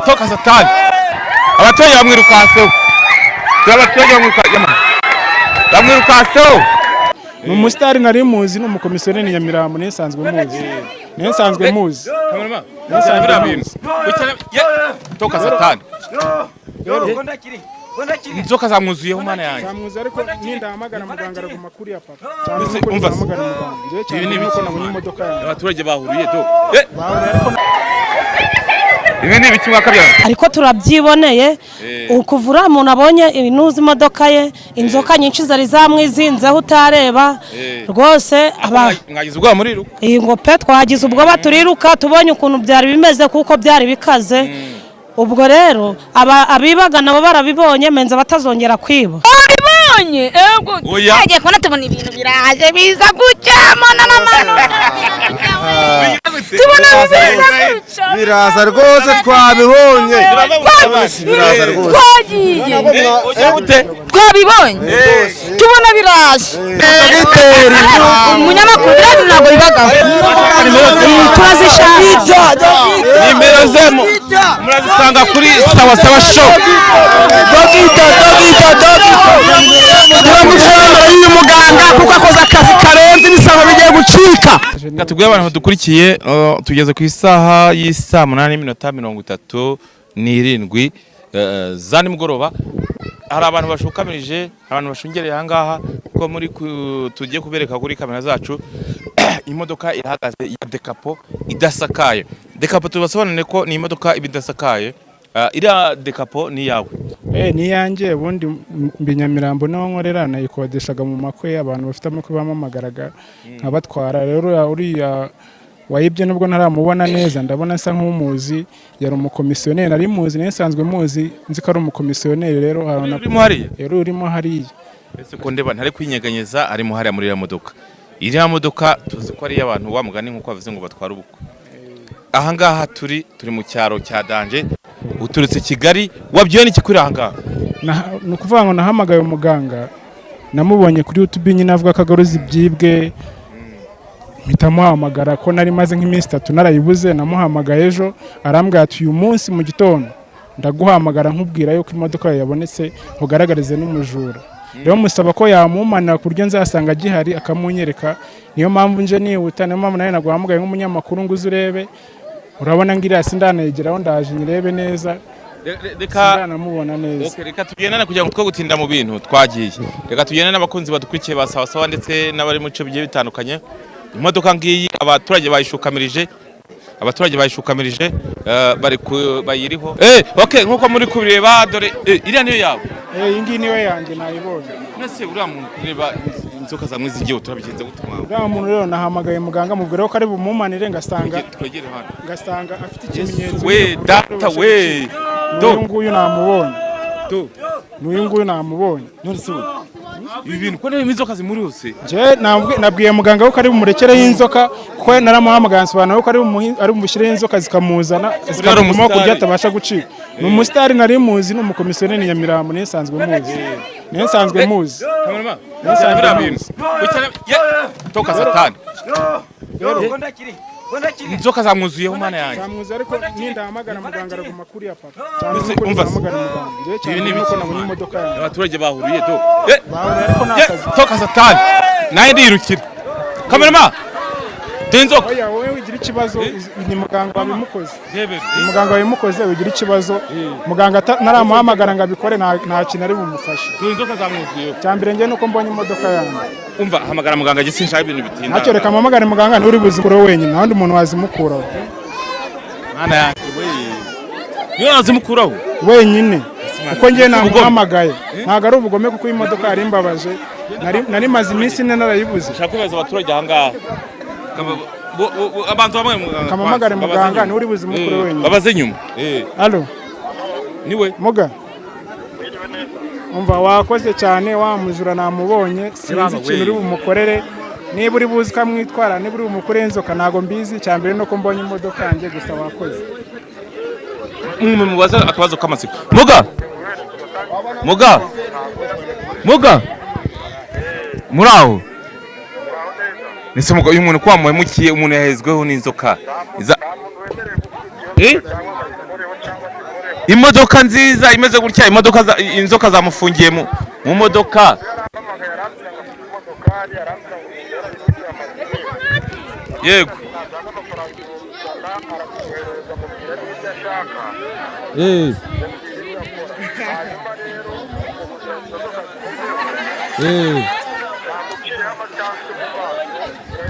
toka satani abaturage bamwirukanseho abaturage bamwirukanseho ni umusitari nari muzi n'umukomisiyoneri Nyamirambo nisanzwe muzi toka satani inzoka zamwuzuyeho mana yanjye zamwuzuye ariko nindahamagara muganga araguma kuri ya papa cyane uko ndahamagara muganga ngiye cyane nuko nabonye imodoka yanjye abaturage bahuriye do ibi ni ibiki mwakabyara ariko turabyiboneye ukuvura umuntu abonye ibinuza imodoka ye inzoka nyinshi zari zamwizinzeho utareba rwose mwagize ubwoba muri ruko iyi ngo pe twagize ubwoba turiruka tubonye ukuntu byari bimeze kuko byari bikaze ubwo rero abibaga nabo barabibonye menza batazongera kwiba abibonye yagiye kubona tubona ibintu biraje biza gucyamana n'amano tubona biraza rwose twabibonye twabibonye tubona biraje umunyamakuru ntabwo bibagaho turazishaka nimero zemo murazisanga kuri sawa show dogita uyu muganga kuko akoze akazi karenze ibisabo bigiye gucika tubwiye abantu dukurikiye tugeze ku isaha y'isa 8:37 za nimugoroba hari abantu bashukamirije abantu bashungereye aha ngaha kuko muri tugiye kubereka kuri kamera zacu imodoka irahagaze ya dekapo idasakaye dekapo tubasobanane ko ni imodoka ibidasakaye ira dekapo ni yawe ni yanjye ubundi Nyamirambo naho nkorera nayikodeshaga mu makwe abantu bafite amakwe bamamagaraga nkabatwara rero uriya wayibye nubwo ntaramubona neza ndabona asa nk'umuzi yari umukomisiyoneri nari muzi nisanzwe muzi nzi ko ari umukomisiyoneri rero urimo hariya ese ko ndeba ntari kwinyeganyeza ari muhari muri ya modoka iriya modoka tuzi ko ari y'abantu bamugani nkuko bavuze ngo batwara ubukwe aha ngaha turi mu cyaro cya Danje uturutse Kigali wabyone ikikuri aha ngaha ni ukuvuga ngo nahamagaye umuganga namubonye kuri YouTube nyine avuga ko agaruza ibyibwe mpita muhamagara ko nari maze nk'iminsi 3 narayibuze namuhamagaye ejo arambwira ati uyu munsi mu gitondo ndaguhamagara nkubwira yuko imodoka yabonetse ugaragarize n'umujura rero musaba ko yamumanira ku buryo nzasanga gihari akamunyereka niyo mpamvu nje nihuta niyo mpamvu nawe naguhamagaye nk'umunyamakuru ngo uzurebe urabona ngira sindanayigeraho ndaje nyirebe neza reka namubona neza reka tugendana kugira ngo gutinda mu bintu twagiye reka tugendane n'abakunzi badukurikiye basawa ndetse n'abari mu bice bigiye bitandukanye imodoka ngiyi abaturage bayishukamirije bari bayiriho okay nkuko muri kubireba dore iriya niyo yawe iyi ngiyi niwe yanjye nayibonye nese uriya muntu kureba inzoka zamwe zigiye turabigenze gutuma uriya muntu rero nahamagaye muganga mubwira ko ari bumumanire ngasanga afite ikimenyetso we data we nguyu namubonye n'uyu nguyu namubonye none se ibi bintu ko n'imizo kazi muri hose je nabwiye muganga ko ari bumurekereho inzoka ko naramuhamagaye nsobanura ko ari bumushireho inzoka zikamuzana zikamuma kurya atabasha gucika ni umusitari nari muzi n'umukomisiyoneri Nyamirambo nisanzwe muzi toka satani inzoka zamwuzuyeho mana yanjye zamwuzuye ariko nindahamagara muganga araguma kuri ya papa cyane uko ndahamagara muganga ngiye cyane nuko nabonye imodoka yanjye abaturage bahuriye do bahuriye ariko nakazi toka satani naye ndirukira kamerama denzoka oya wowe ugira ikibazo ni muganga wabimukoze muganga wabimukoze ugira ikibazo muganga naramuhamagara ngo abikore nta kintu ari bumufashe inzoka zamwuzuyeho cyambere ngiye nuko mbonye imodoka yanjye umva hamagara muganga gisinshaka ibintu bitinda ntacyo reka mpamagare muganga nturi buzikuraho wenyine nta wundi muntu wazimukuraho mwana yanjye niyo wazimukuraho wenyine kuko ngiye namuhamagaye ntabwo ari ubugome kuko imodoka yari imbabaje nari maze iminsi ine narayibuze nshaka kubaza abaturage aha ngaha abantu bamwe muganga kamamagare muganga nturi buzimukuraho wenyine babaze nyuma allo niwe muga umva wakoze cyane wamujura namubonye sinzi ikintu uri bumukorere niba uri buzi kamwitwara niba uri bumukore inzoka ntago mbizi cyambere no ko mbonye imodoka yanjye gusa wakoze mubaza akabazo k'amatsiko muga muraho nise muga uyu muntu kwamuhemukiye umuntu yahezweho n'inzoka imodoka nziza imeze gutya, inzoka zamufungiye mu modoka. Yego.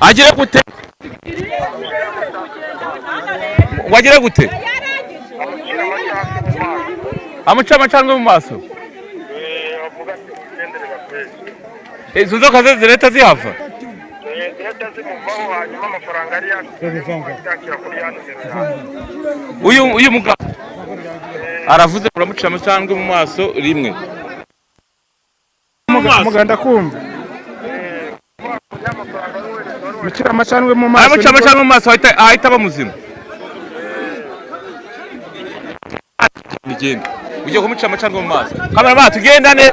Agire gute? Wagire gute? Amuca amacandwe mu maso. Izo nzoka zireta zihava. Uyu mugabo aravuze uramuca amacandwe mu maso rimwe. Muganda kumva. Mucira amacandwe mu maso. Amuca amacandwe mu maso ahita aba muzima. Nigenda. Ujye kumuca amacandwe mu maso. Kamera tugendane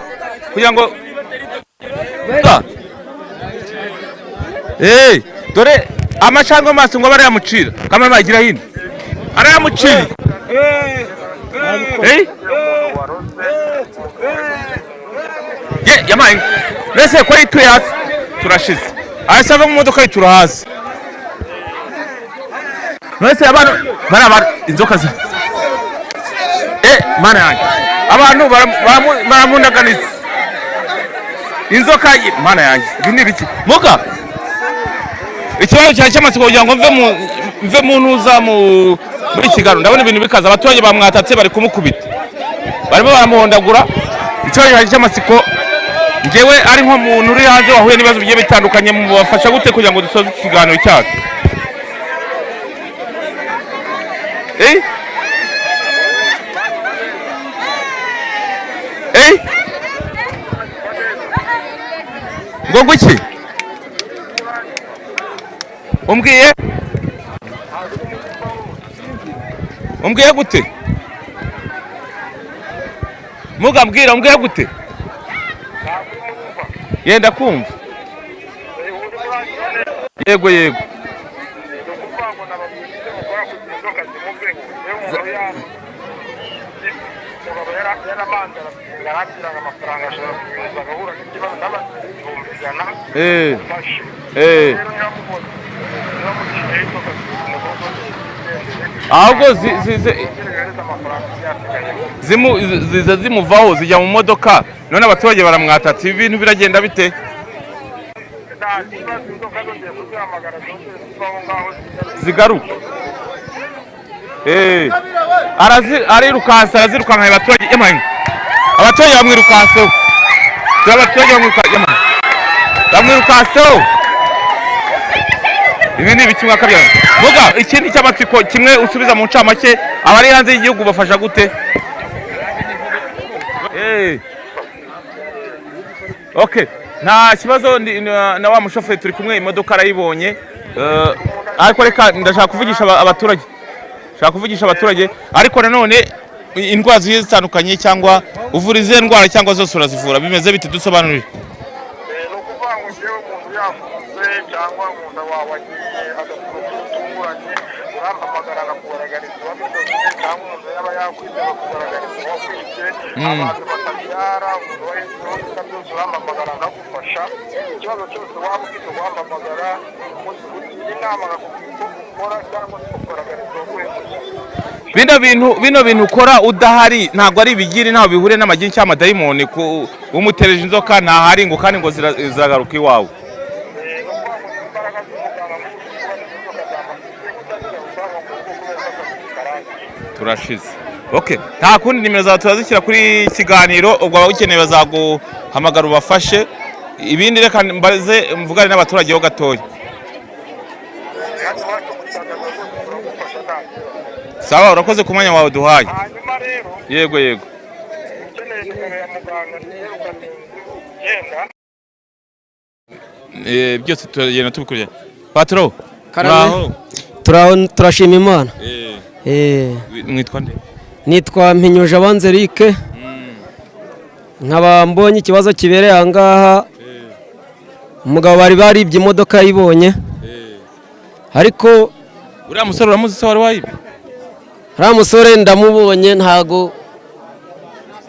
kugira ngo dore amacandwe mu maso ngo bare yamucira. Kamera igira hino. Arayamucira. Yamaye. Nese ko ituye hasi. Turashize. Ayasava mu modoka yitura hasi. Nese abantu bara inzoka za. Mana yanjye. Abantu baramundaganiza. Inzoka mana yanjye. Ibi ni biki? Muga. Ikibazo cyane cy'amatsiko kugira ngo mve mu ntuza muri Kigali. Ndabona ibintu bikaza abaturage bamwatatse bari kumukubita. Barimo baramuhondagura. Ikibazo cy'amatsiko ngewe ari nko muntu uri hanze wahuye n'ibibazo bigiye bitandukanye mu bafasha gute kugira ngo dusoze ikiganiro cyacu. Ngo guki? Umbwiye gute? Mugambwira umbwiye gute? Yenda kumva. Yego. Ahubwo zimuvaho zijya mu modoka none abaturage baramwatatse. Ibintu biragenda bite? Zigaruka. Arirukansa arazirukanka abaturage. Abaturage bamwirukanseho. Bamwirukanseho. Ibi ni ibiki mwakabya. Vuga ikindi cy'amatsiko kimwe usubiza mu ncamake abari hanze y'igihugu bafasha gute? Okay. Nta kibazo na wa mushoferi turi kumwe imodoka arayibonye. Ariko reka ndashaka kuvugisha abaturage. Ariko nanone indwara zigiye zitandukanye cyangwa uvura izihe ndwara cyangwa zose urazivura bimeze bite dusobanurire? Cyangwa umuntu wawagiye agatunguranye urampamagara kugaragariza wabikoze cyangwa umuntu yaba yakwize kugaragariza wakwibye abantu batabyara umuntu wahisemo byose urampamagara nkagufasha ikibazo cyose waba ufite wampamagara inama ukora cyangwa kugaragariza bino bintu ukora udahari ntabwo ari ibigiri ntaho bihure n'amagini cyangwa amadayimoni umutereje inzoka ntahari ngo kandi ngo ziragaruka iwawe. Turashize. Okay. Nta kundi nimero zawe turazishyira kuri kiganiro ubwo abakeneye bazaguhamagara ubafashe. Ibindi reka mbaze mvugane n'abaturage ho gatoya. Sawa urakoze ku mwanya wawe duhaye. Yego. Byose turagenda tubikurikira. Patro. Turashima Imana. Mwitwa nde? Nitwa Mpinyuje Abanzerike. Nkaba mbonye ikibazo kibereye ahangaha. Umugabo bari baribye imodoka yibonye. Ariko uriya musore uramuzi se wari wayibye? uriya musore ndamubonye ntago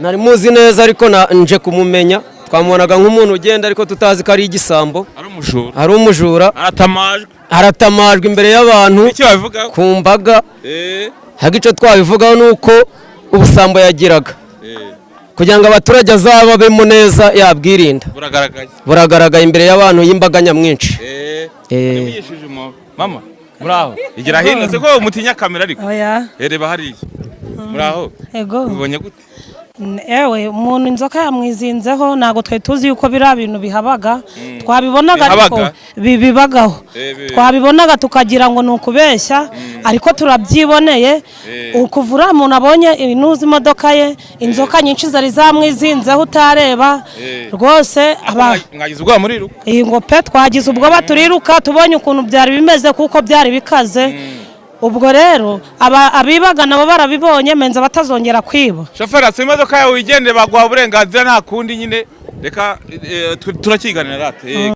nari muzi neza ariko nje kumumenya twamubonaga nk'umuntu ugenda ariko tutazi ko ari igisambo ari umujura aratamajwe imbere y'abantu ku mbaga haga icyo twabivugaho ni uko ubusambo yagiraga kugira ngo abaturage azababemo neza yabwirinda buragaragaye imbere y'abantu y'imbaga nyamwinshi mama muraho igira hino se ko umutinya kamera ariko reba hariya muraho ubonye gute ewe umuntu inzoka yamwizinzeho ntago twari tuzi yuko biriya bintu bihabaga twabibonaga ariko bibagaho twabibonaga tukagira ngo ni ukubeshya ariko turabyiboneye ukuvura umuntu abonye inuza imodoka ye inzoka nyinshi zari zamwizinzeho utareba rwose mwagize ubwoba muriruka iyi ngo pe twagize ubwoba turiruka tubonye ukuntu byari bimeze kuko byari bikaze ubwo rero abibaga nabo barabibonye menza batazongera kwiba shoferi asa imodoka yawe wigende baguha uburenganzira nta kundi nyine reka turakiganira rate